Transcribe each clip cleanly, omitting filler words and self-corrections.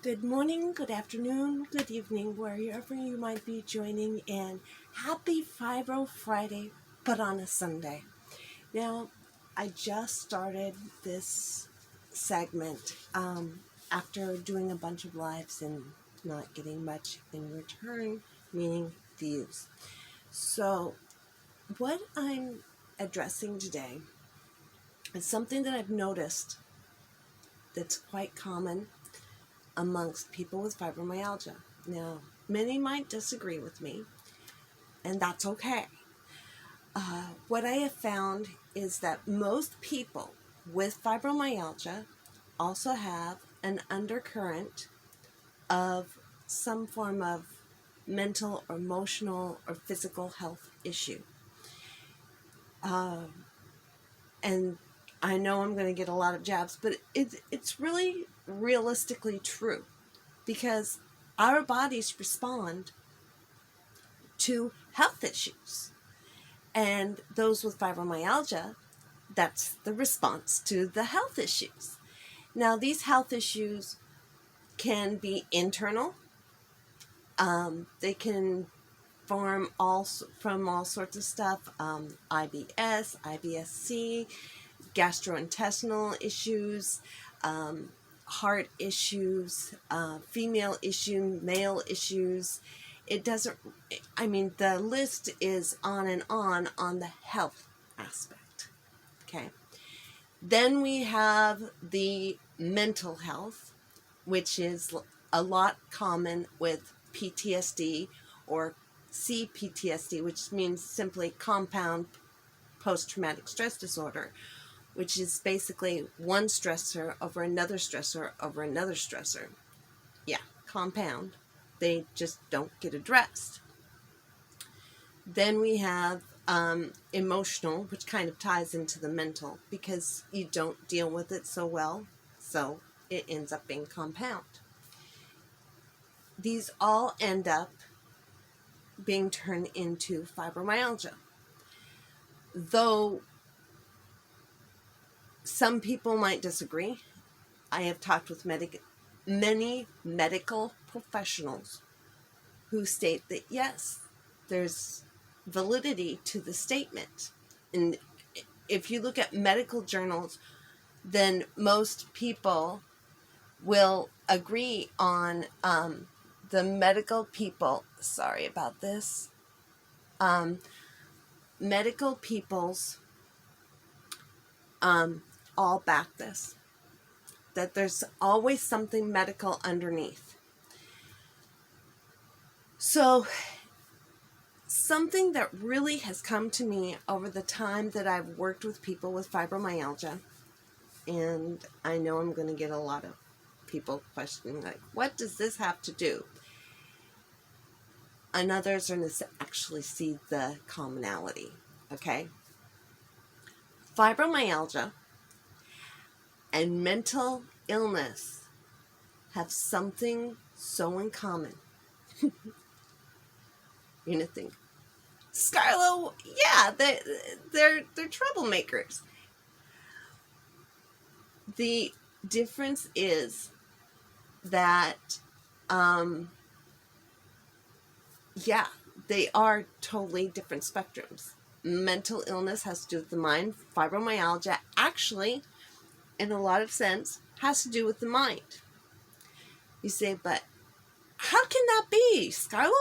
Good morning, good afternoon, good evening, wherever you might be joining in. Happy Fibro Friday, but on a Sunday. Now, I just started this segment after doing a bunch of lives and not getting much in return, meaning views. So, what I'm addressing today is something that I've noticed that's quite common amongst people with fibromyalgia. Now, many might disagree with me, and that's okay. What I have found is that most people with fibromyalgia also have an undercurrent of some form of mental or emotional or physical health issue. And I know I'm going to get a lot of jabs, but it's really realistically true, because our bodies respond to health issues. And those with fibromyalgia, that's the response to the health issues. Now, these health issues can be internal. They can form from all sorts of stuff, IBS, IBS-C, gastrointestinal issues, heart issues, female issue, male issues. The list is on and on the health aspect. Okay. Then we have the mental health, which is a lot common with PTSD or CPTSD, which means simply compound post-traumatic stress disorder, which is basically one stressor over another stressor over another stressor. Yeah, compound. They just don't get addressed. Then we have emotional, which kind of ties into the mental, because you don't deal with it so well, so it ends up being compound. These all end up being turned into fibromyalgia. Though some people might disagree, I have talked with many medical professionals who state that yes, there's validity to the statement. And if you look at medical journals, then most people will agree on the medical people. Sorry about this. Medical people's all back this, that there's always something medical underneath. So something that really has come to me over the time that I've worked with people with fibromyalgia, and I know I'm going to get a lot of people questioning, like, what does this have to do? And others are going to actually see the commonality, okay? Fibromyalgia and mental illness have something so in common. You're going to think, Scarlo, yeah, they're troublemakers. The difference is that, they are totally different spectrums. Mental illness has to do with the mind. Fibromyalgia actually, in a lot of sense, has to do with the mind. You say, but how can that be, Scarlo?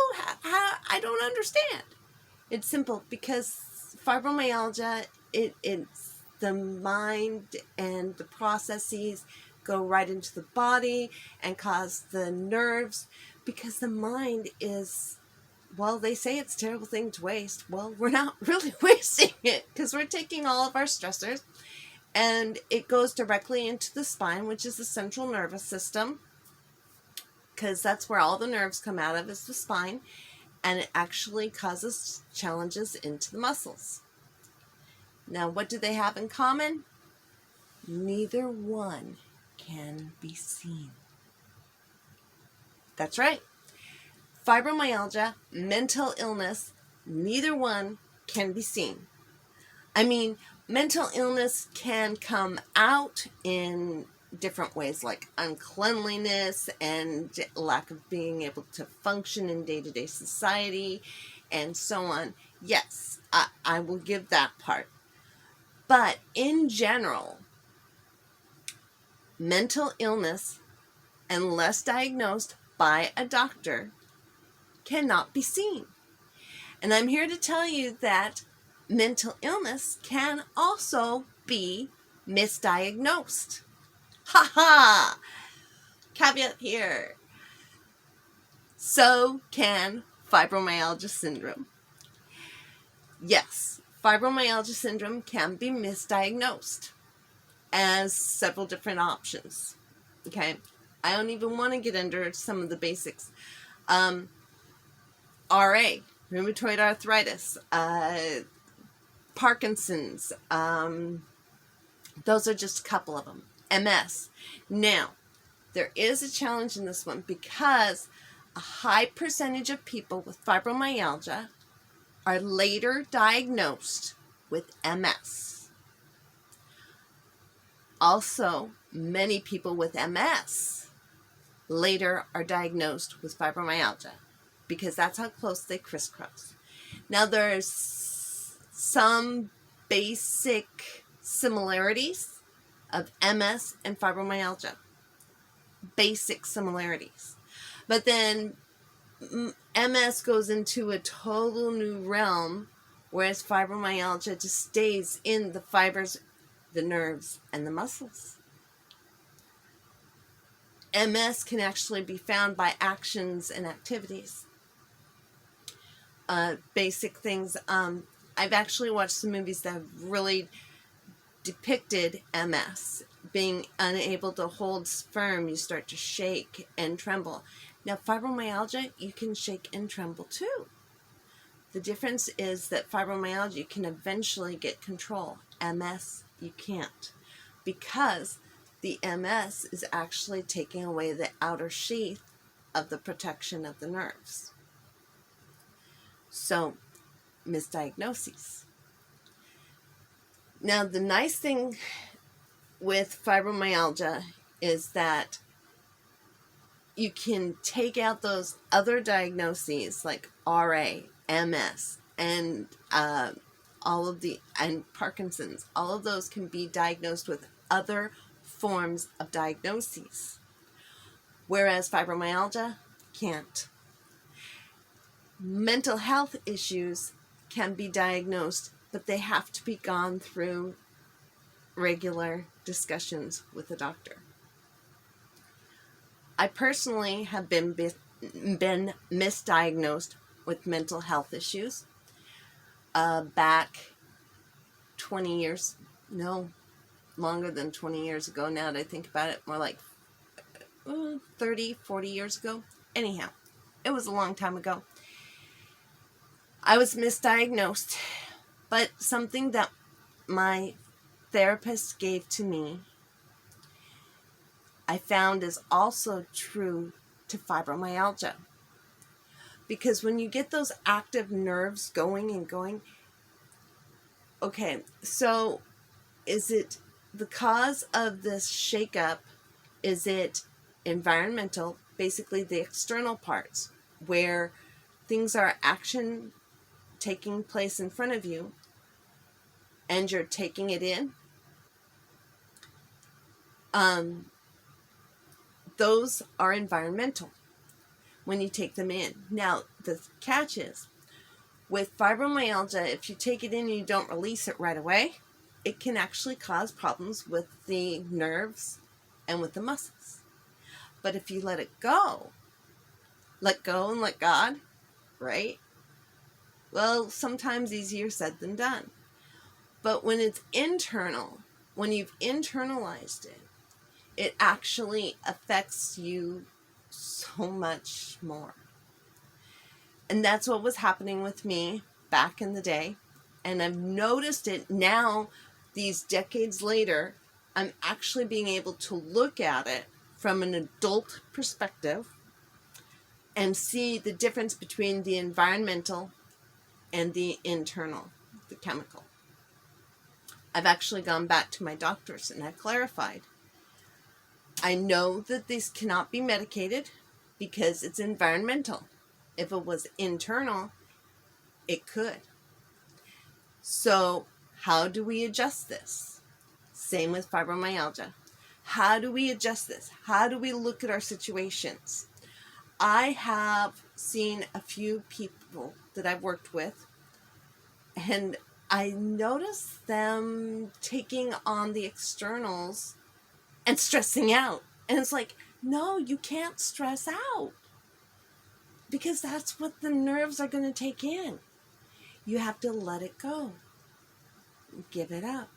I don't understand. It's simple, because fibromyalgia, it's the mind, and the processes go right into the body and cause the nerves, because the mind is, well, they say it's a terrible thing to waste. Well, we're not really wasting it, because we're taking all of our stressors and it goes directly into the spine, which is the central nervous system, because that's where all the nerves come out of, is the spine, and it actually causes challenges into the muscles. Now, what do they have in common? Neither one can be seen. That's right. Fibromyalgia, mental illness, neither one can be seen. I mean, mental illness can come out in different ways, like uncleanliness and lack of being able to function in day-to-day society and so on. Yes, I will give that part. But in general, mental illness, unless diagnosed by a doctor, cannot be seen. And I'm here to tell you that mental illness can also be misdiagnosed. Ha ha! Caveat here. So can fibromyalgia syndrome. Yes, fibromyalgia syndrome can be misdiagnosed as several different options. Okay, I don't even want to get into some of the basics. RA, rheumatoid arthritis, Parkinson's, those are just a couple of them. MS. Now, there is a challenge in this one because a high percentage of people with fibromyalgia are later diagnosed with MS. Also, many people with MS later are diagnosed with fibromyalgia because that's how close they crisscross. Now, there's some basic similarities of MS and fibromyalgia. Basic similarities. But then MS goes into a total new realm, whereas fibromyalgia just stays in the fibers, the nerves, and the muscles. MS can actually be found by actions and activities. Basic things. I've actually watched some movies that have really depicted MS. Being unable to hold firm, you start to shake and tremble. Now, fibromyalgia, you can shake and tremble too. The difference is that fibromyalgia, you can eventually get control. MS, you can't. Because the MS is actually taking away the outer sheath of the protection of the nerves. So, misdiagnoses. Now, the nice thing with fibromyalgia is that you can take out those other diagnoses like RA, MS, and Parkinson's. All of those can be diagnosed with other forms of diagnoses, whereas fibromyalgia can't. Mental health issues can be diagnosed, but they have to be gone through regular discussions with a doctor. I personally have been misdiagnosed with mental health issues back 20 years, no, longer than 20 years ago now that I think about it, more like 30, 40 years ago. Anyhow, it was a long time ago. I was misdiagnosed, but something that my therapist gave to me, I found is also true to fibromyalgia. Because when you get those active nerves going and going, okay, so is it the cause of this shakeup? Is it environmental, basically the external parts, where things are action taking place in front of you and you're taking it in? Those are environmental when you take them in. Now, the catch is, with fibromyalgia, if you take it in and you don't release it right away, it can actually cause problems with the nerves and with the muscles. But if you let it go and let God, right? Well, sometimes easier said than done. But when it's internal, when you've internalized it, it actually affects you so much more. And that's what was happening with me back in the day. And I've noticed it now, these decades later, I'm actually being able to look at it from an adult perspective and see the difference between the environmental and the internal, the chemical. I've actually gone back to my doctors and I've clarified. I know that these cannot be medicated because it's environmental. If it was internal, it could. So how do we adjust this? Same with fibromyalgia. How do we adjust this? How do we look at our situations? I have seen a few people that I've worked with, and I noticed them taking on the externals and stressing out. And it's like, no, you can't stress out, because that's what the nerves are going to take in. You have to let it go. Give it up.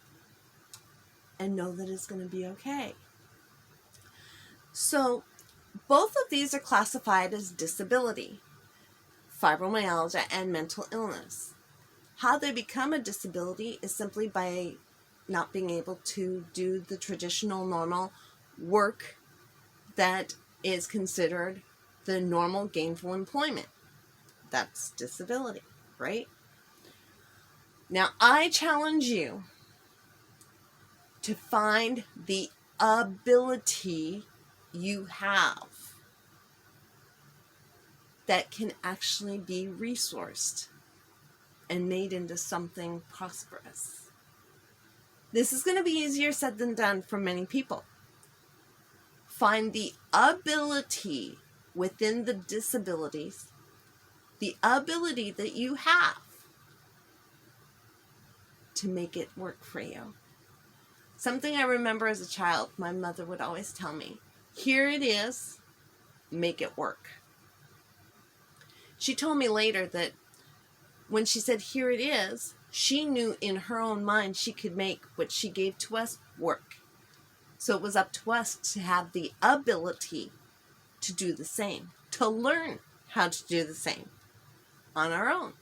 And know that it's going to be okay. So, both of these are classified as disability, fibromyalgia and mental illness. How they become a disability is simply by not being able to do the traditional normal work that is considered the normal gainful employment. That's disability, right? Now, I challenge you to find the ability you have that can actually be resourced and made into something prosperous. This is going to be easier said than done for many people. Find the ability within the disabilities, the ability that you have to make it work for you. Something I remember as a child, my mother would always tell me, here it is, make it work. She told me later that when she said, here it is, she knew in her own mind she could make what she gave to us work. So it was up to us to have the ability to do the same, to learn how to do the same on our own.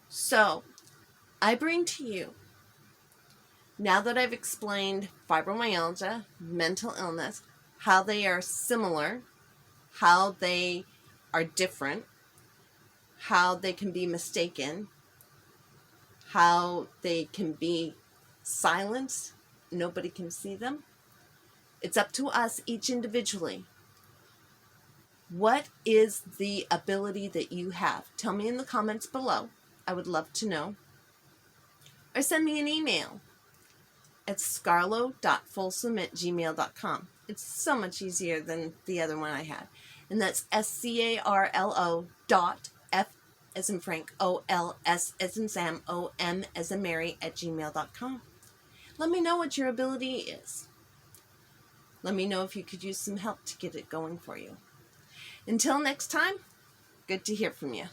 So I bring to you, now that I've explained fibromyalgia, mental illness, how they are similar, how they are different, how they can be mistaken, how they can be silenced, nobody can see them. It's up to us each individually. What is the ability that you have? Tell me in the comments below. I would love to know. Or send me an email at scarlo.folsom@gmail.com. It's so much easier than the other one I had. And that's SCARLO.F as in Frank, OLS as in Sam, OM as in Mary @gmail.com. Let me know what your ability is. Let me know if you could use some help to get it going for you. Until next time, good to hear from you.